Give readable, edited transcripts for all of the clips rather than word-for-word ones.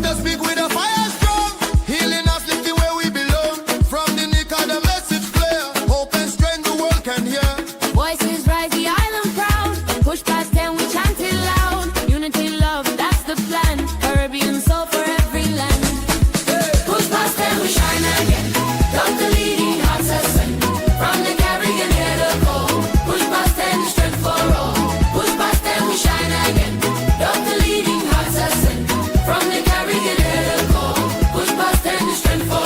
to speak with a fire strong, healing us, lifting where we belong. From the nick of the message clear, hope and strength the world can hear. Voices rise, the island proud. Push past them, we chant it loud. Unity, love, that's the plan. Caribbean soul for every land. Push past them, we shine again. Come the leading hearts ascend. From the Caribbean here to go. Push past them, strength for all. Push past them, we shine again. Come the leading hearts ascend. From the Caribbean here to go. Push past them, strength for all.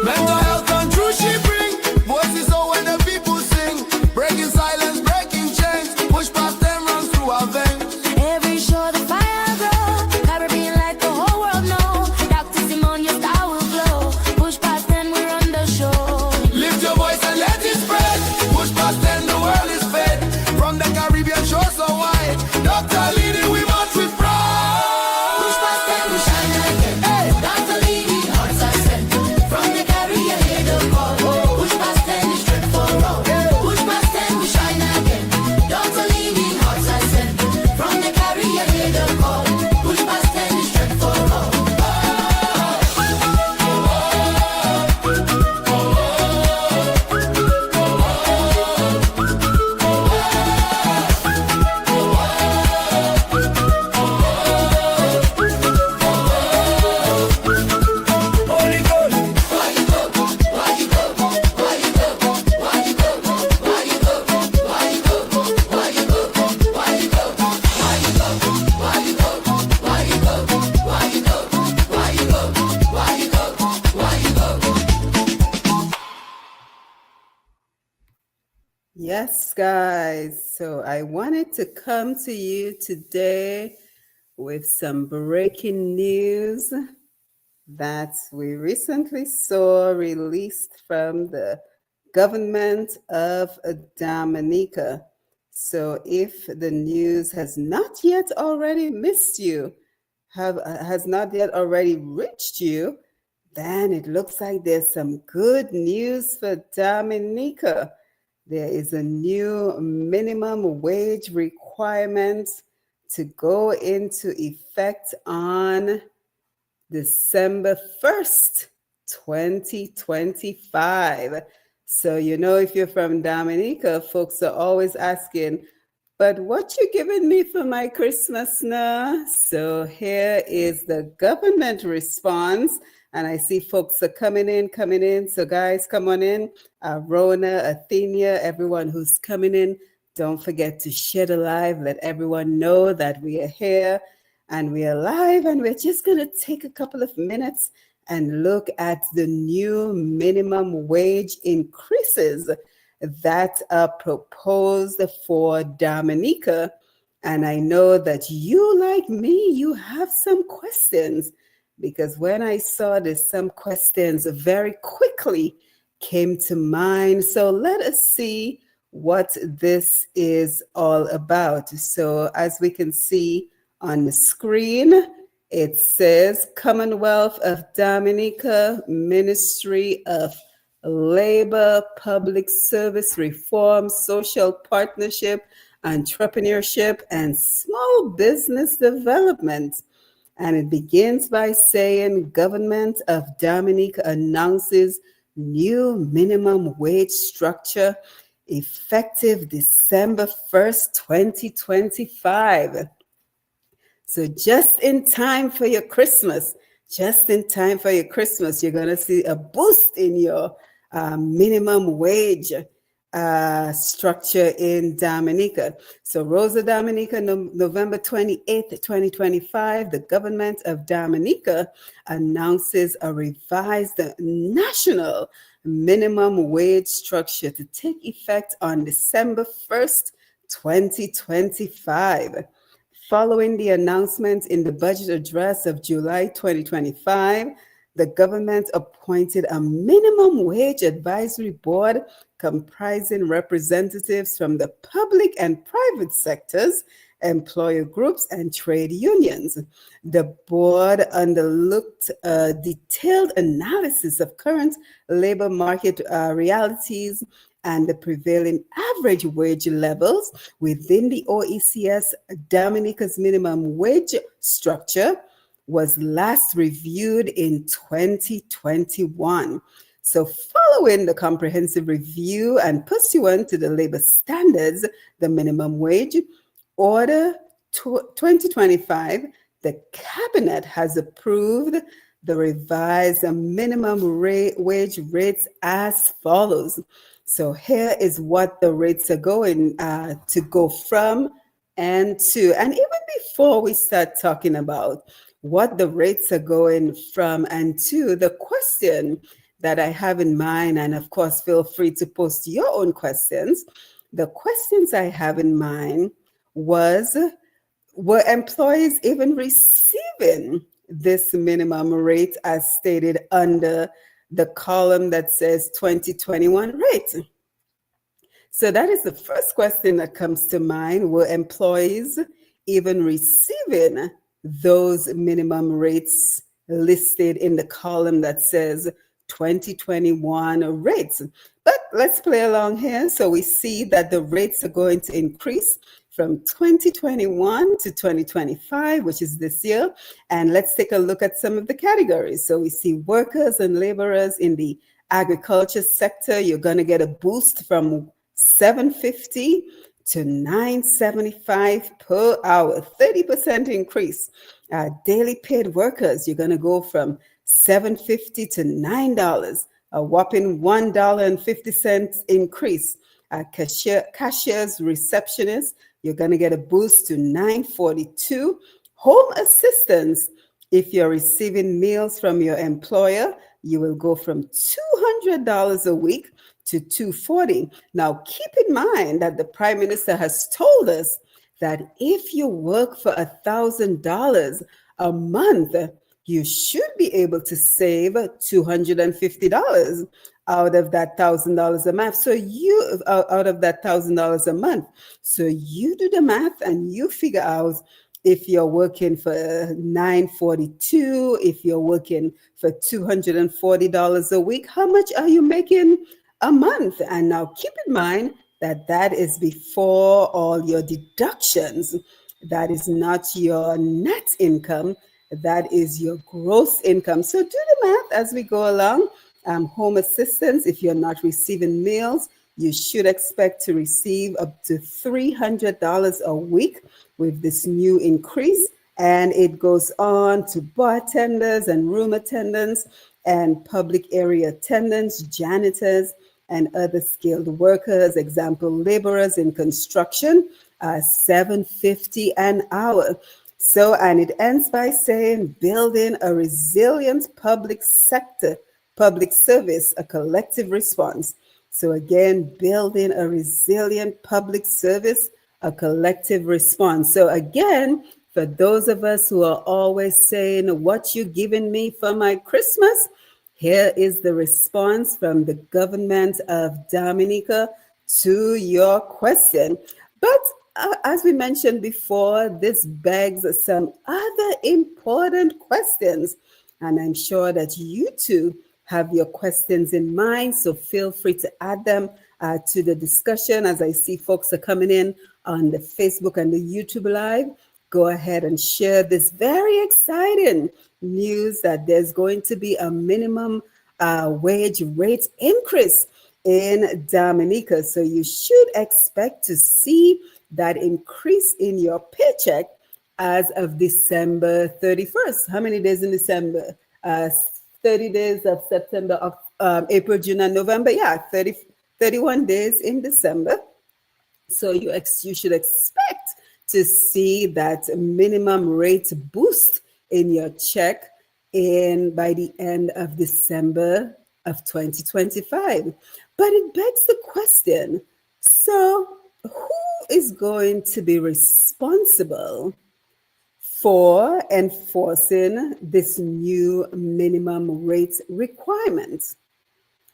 Mental health and truth she bring. Voices out when the people sing. Breaking silence, breaking chains. Push past them, runs through our veins. Every shore the fire grow. Caribbean light the whole world know. Dr. Simone, your star will glow. Push past then we're on the show. Lift your voice and let it spread. Push past them, the world is fed. From the Caribbean shore so wide. Dr. Leading, we march with pride. Push past them, we shine again. Dr. leading hearts are sent. From the Caribbean here to call. Push past them, the strength for all. Push past them, we shine again. Dr. leading hearts are sent. From the Caribbean here to call. Push past them, the strength for all. Holy Ghost. Yes, guys. So I wanted to come to you today with some breaking news that we recently saw released from the government of Dominica. So if the news has not yet already missed you, has not yet already reached you, then it looks like there's some good news for Dominica. There is a new minimum wage requirement to go into effect on December 1st, 2025. So, if you're from Dominica, folks are always asking, but what you giving me for my Christmas now? So here is the government response. And I see folks are coming in. So guys, come on in. Rona, Athenia, everyone who's coming in, don't forget to share the live. Let everyone know that we are here and we are live. And we're just going to take a couple of minutes and look at the new minimum wage increases that are proposed for Dominica. And I know that you, like me, you have some questions, because when I saw this, some questions very quickly came to mind. So let us see what this is all about. So as we can see on the screen, it says Commonwealth of Dominica, Ministry of Labor, Public Service Reform, Social Partnership, Entrepreneurship, and Small Business Development. And it begins by saying, Government of Dominica announces new minimum wage structure effective December 1st, 2025. So just in time for your Christmas, you're going to see a boost in your minimum wage structure in Dominica. So Rosa Dominica, November 28th, 2025, the government of Dominica announces a revised national minimum wage structure to take effect on December 1st, 2025. Following the announcement in the budget address of July 2025, the government appointed a minimum wage advisory board comprising representatives from the public and private sectors employer groups, and trade unions. The board undertook a detailed analysis of current labor market realities and the prevailing average wage levels within the OECS. Dominica's minimum wage structure was last reviewed in 2021. So following the comprehensive review and pursuant to the labor standards, the minimum wage order 2025, the cabinet has approved the revised minimum wage rates as follows. So here is what the rates are going to go from and to. And even before we start talking about what the rates are going from and to, the question that I have in mind, and of course, feel free to post your own questions. The questions I have in mind was, were employees even receiving this minimum rate as stated under the column that says 2021 rate? So that is the first question that comes to mind. Were employees even receiving those minimum rates listed in the column that says 2021 rates? But let's play along here. So we see that the rates are going to increase from 2021 to 2025, which is this year. And let's take a look at some of the categories. So we see workers and laborers in the agriculture sector. You're going to get a boost from $7.50 to $9.75 per hour, 30% increase. Daily paid workers, you're going to go from $7.50 to $9, a whopping $1.50 increase. Cashiers, receptionists, you're going to get a boost to $9.42. Home assistants, if you're receiving meals from your employer, you will go from $200 a week to $240. Now, keep in mind that the Prime Minister has told us that if you work for $1,000 a month, you should be able to save $250 out of that $1,000 a month. So you out of that $1,000 a month. So you do the math and you figure out if you're working for $942, if you're working for $240 a week, how much are you making a month? And now keep in mind that that is before all your deductions. That is not your net income. That is your gross income. So do the math as we go along. Home assistance, if you're not receiving meals, you should expect to receive up to $300 a week with this new increase. And it goes on to bartenders and room attendants and public area attendants, janitors, and other skilled workers, example, laborers in construction, $7.50 an hour. So, and it ends by saying, building a resilient public sector, public service, a collective response. So again, building a resilient public service, a collective response. So again, for those of us who are always saying, what you giving me for my Christmas? Here is the response from the government of Dominica to your question. But as we mentioned before, this begs some other important questions. And I'm sure that you too have your questions in mind. So feel free to add them to the discussion. As I see folks are coming in on the Facebook and the YouTube Live, go ahead and share this very exciting news that there's going to be a minimum wage rate increase in Dominica. So you should expect to see that increase in your paycheck as of December 31st. How many days in December? 30 days of September, April, June, and November. Yeah, 31 days in December. So you should expect to see that minimum rate boost in your check by the end of December of 2025. But it begs the question, so who is going to be responsible for enforcing this new minimum rate requirement?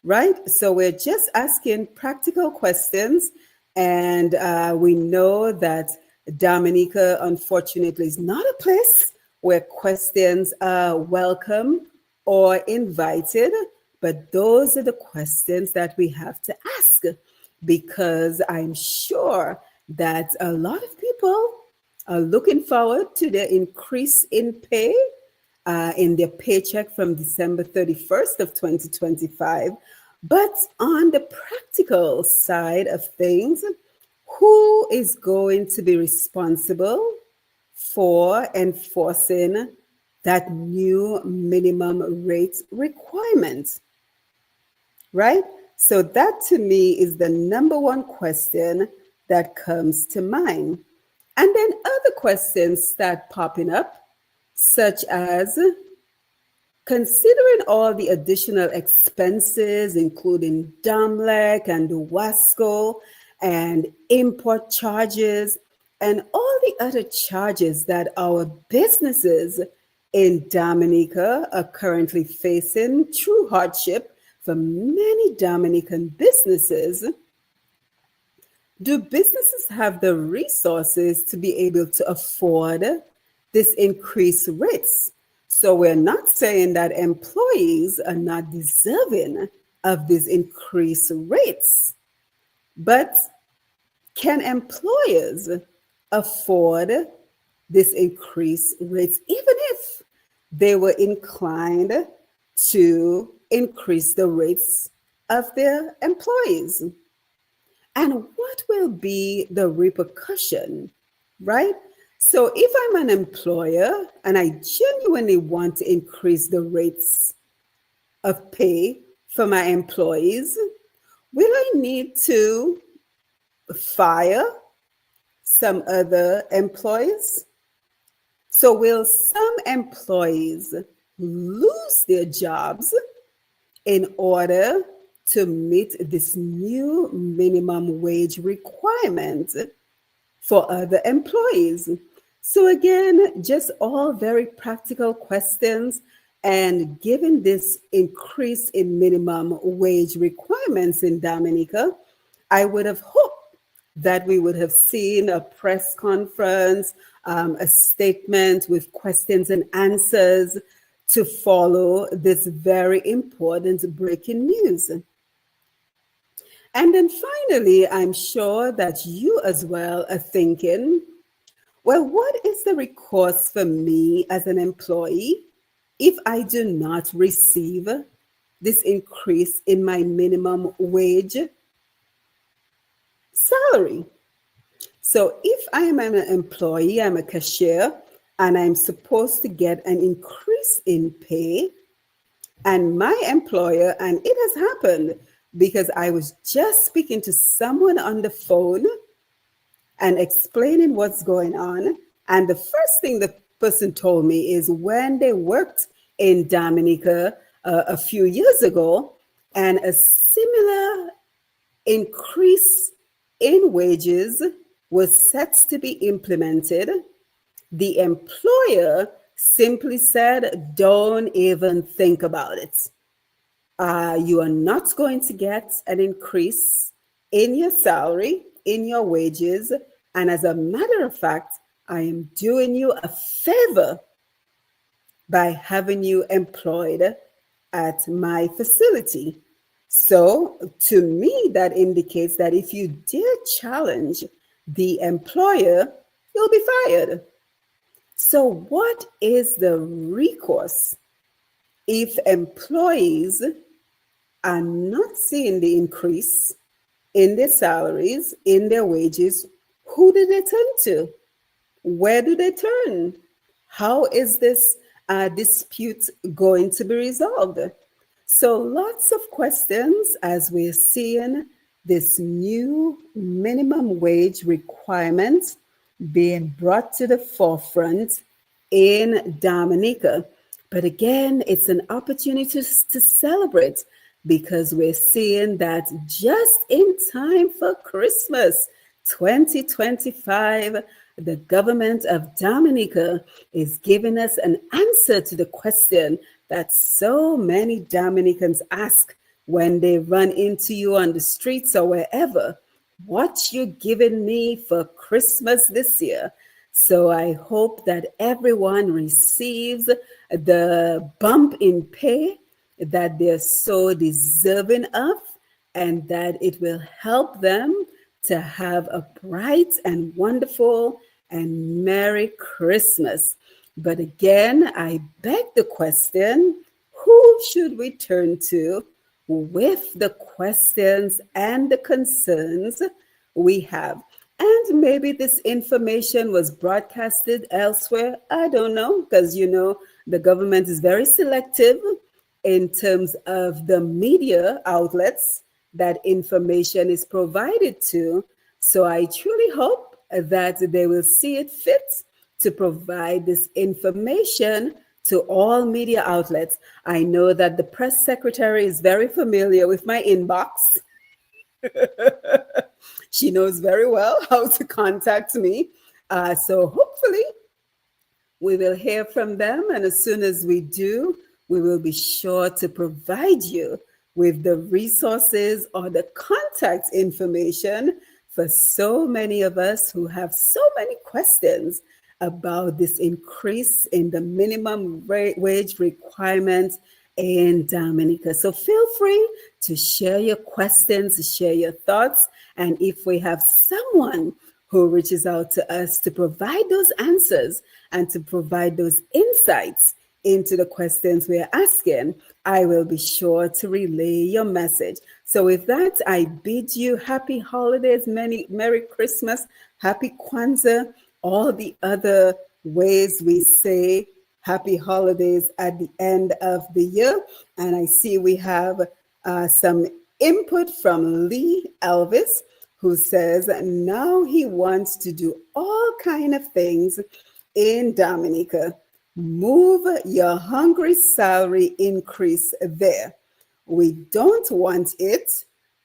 Right? So we're just asking practical questions, and we know that Dominica, unfortunately, is not a place where questions are welcome or invited, but those are the questions that we have to ask, because I'm sure that a lot of people are looking forward to the increase in pay in their paycheck from December 31st of 2025. But on the practical side of things, who is going to be responsible for enforcing that new minimum rate requirement? Right? So that to me is the number one question that comes to mind. And then other questions start popping up, such as, considering all the additional expenses, including DOMLEC and WASCO and import charges and all the other charges that our businesses in Dominica are currently facing, true hardship for many Dominican businesses, do businesses have the resources to be able to afford this increased rates? So we're not saying that employees are not deserving of these increased rates, but can employers afford this increased rates, even if they were inclined to increase the rates of their employees? And what will be the repercussion, right? So if I'm an employer and I genuinely want to increase the rates of pay for my employees, will I need to fire some other employees? So will some employees lose their jobs in order to meet this new minimum wage requirement for other employees? So again, just all very practical questions. And given this increase in minimum wage requirements in Dominica, I would have hoped that we would have seen a press conference, a statement with questions and answers to follow this very important breaking news. And then finally, I'm sure that you as well are thinking, well, what is the recourse for me as an employee if I do not receive this increase in my minimum wage salary? So if I am an employee, I'm a cashier, and I'm supposed to get an increase in pay, and my employer, and it has happened because I was just speaking to someone on the phone and explaining what's going on. And the first thing the person told me is when they worked in Dominica a few years ago, and a similar increase in wages was set to be implemented, the employer simply said, don't even think about it. You are not going to get an increase in your salary, in your wages. And as a matter of fact, I am doing you a favor by having you employed at my facility. So to me, that indicates that if you dare challenge the employer, you'll be fired. So what is the recourse if employees are not seeing the increase in their salaries, in their wages? Who do they turn to? Where do they turn? How is this dispute going to be resolved? So lots of questions as we're seeing this new minimum wage requirement being brought to the forefront in Dominica. But again, it's an opportunity to celebrate, because we're seeing that just in time for Christmas 2025, the government of Dominica is giving us an answer to the question that so many Dominicans ask when they run into you on the streets or wherever. what you giving me for Christmas this year? So I hope that everyone receives the bump in pay that they're so deserving of, and that it will help them to have a bright and wonderful and Merry Christmas. But again, I beg the question, who should we turn to with the questions and the concerns we have? And maybe this information was broadcasted elsewhere. I don't know, because the government is very selective in terms of the media outlets that information is provided to. So I truly hope that they will see it fit to provide this information to all media outlets. I know that the press secretary is very familiar with my inbox. She knows very well how to contact me. So hopefully we will hear from them. And as soon as we do, we will be sure to provide you with the resources or the contact information for so many of us who have so many questions about this increase in the minimum wage requirements in Dominica. So feel free to share your questions, share your thoughts. And if we have someone who reaches out to us to provide those answers and to provide those insights into the questions we're asking, I will be sure to relay your message. So with that, I bid you happy holidays, Merry Christmas, happy Kwanzaa, all the other ways we say happy holidays at the end of the year. And I see we have some input from Lee Elvis, who says now he wants to do all kind of things in Dominica. Move your hungry salary increase there. We don't want it.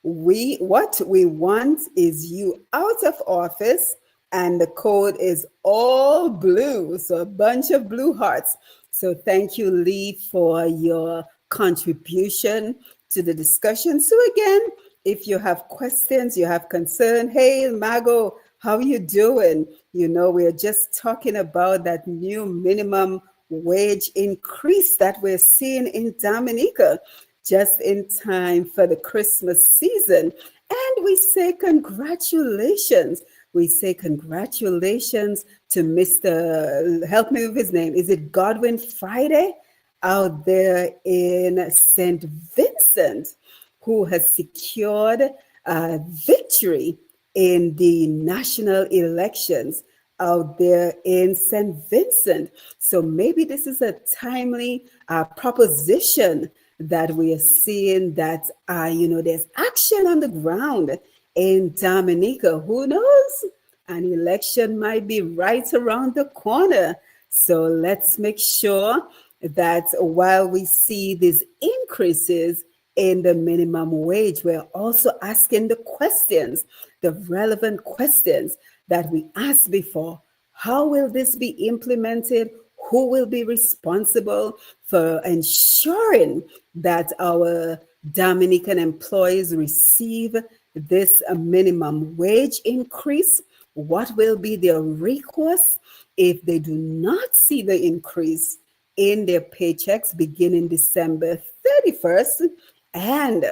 What we want is you out of office, and the code is all blue. So a bunch of blue hearts. So thank you, Lee, for your contribution to the discussion. So again, if you have questions, you have concern, hey, Mago, how are you doing? We're just talking about that new minimum wage increase that we're seeing in Dominica just in time for the Christmas season. And we say congratulations. We say congratulations to Mr. Help me with his name. Is it Godwin Friday out there in St. Vincent, who has secured victory in the national elections out there in St. Vincent. So maybe this is a timely proposition that we are seeing that, there's action on the ground in Dominica. Who knows? An election might be right around the corner. So let's make sure that while we see these increases in the minimum wage, we're also asking the questions, the relevant questions that we asked before. How will this be implemented? Who will be responsible for ensuring that our Dominican employees receive this minimum wage increase? What will be their recourse if they do not see the increase in their paychecks beginning December 31st? And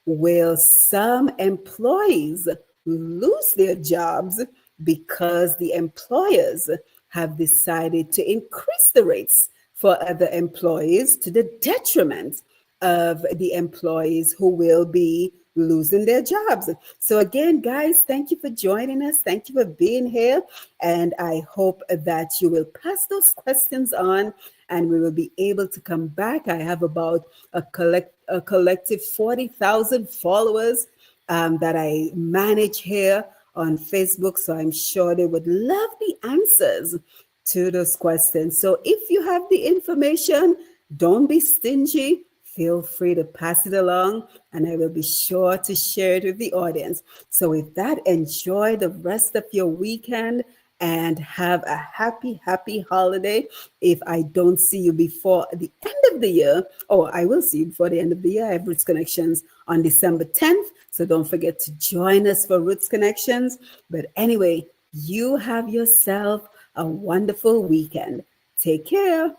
will some employees lose their jobs because the employers have decided to increase the rates for other employees to the detriment of the employees who will be losing their jobs? So again, guys, thank you for joining us. Thank you for being here. And I hope that you will pass those questions on and we will be able to come back. I have about a collective 40,000 followers that I manage here on Facebook. So I'm sure they would love the answers to those questions. So if you have the information, don't be stingy. Feel free to pass it along and I will be sure to share it with the audience. So with that, enjoy the rest of your weekend and have a happy holiday. If I don't see you before the end of the year, I will see you before the end of the year. I have Roots Connections on December 10th. So don't forget to join us for Roots Connections. But anyway, you have yourself a wonderful weekend. Take care.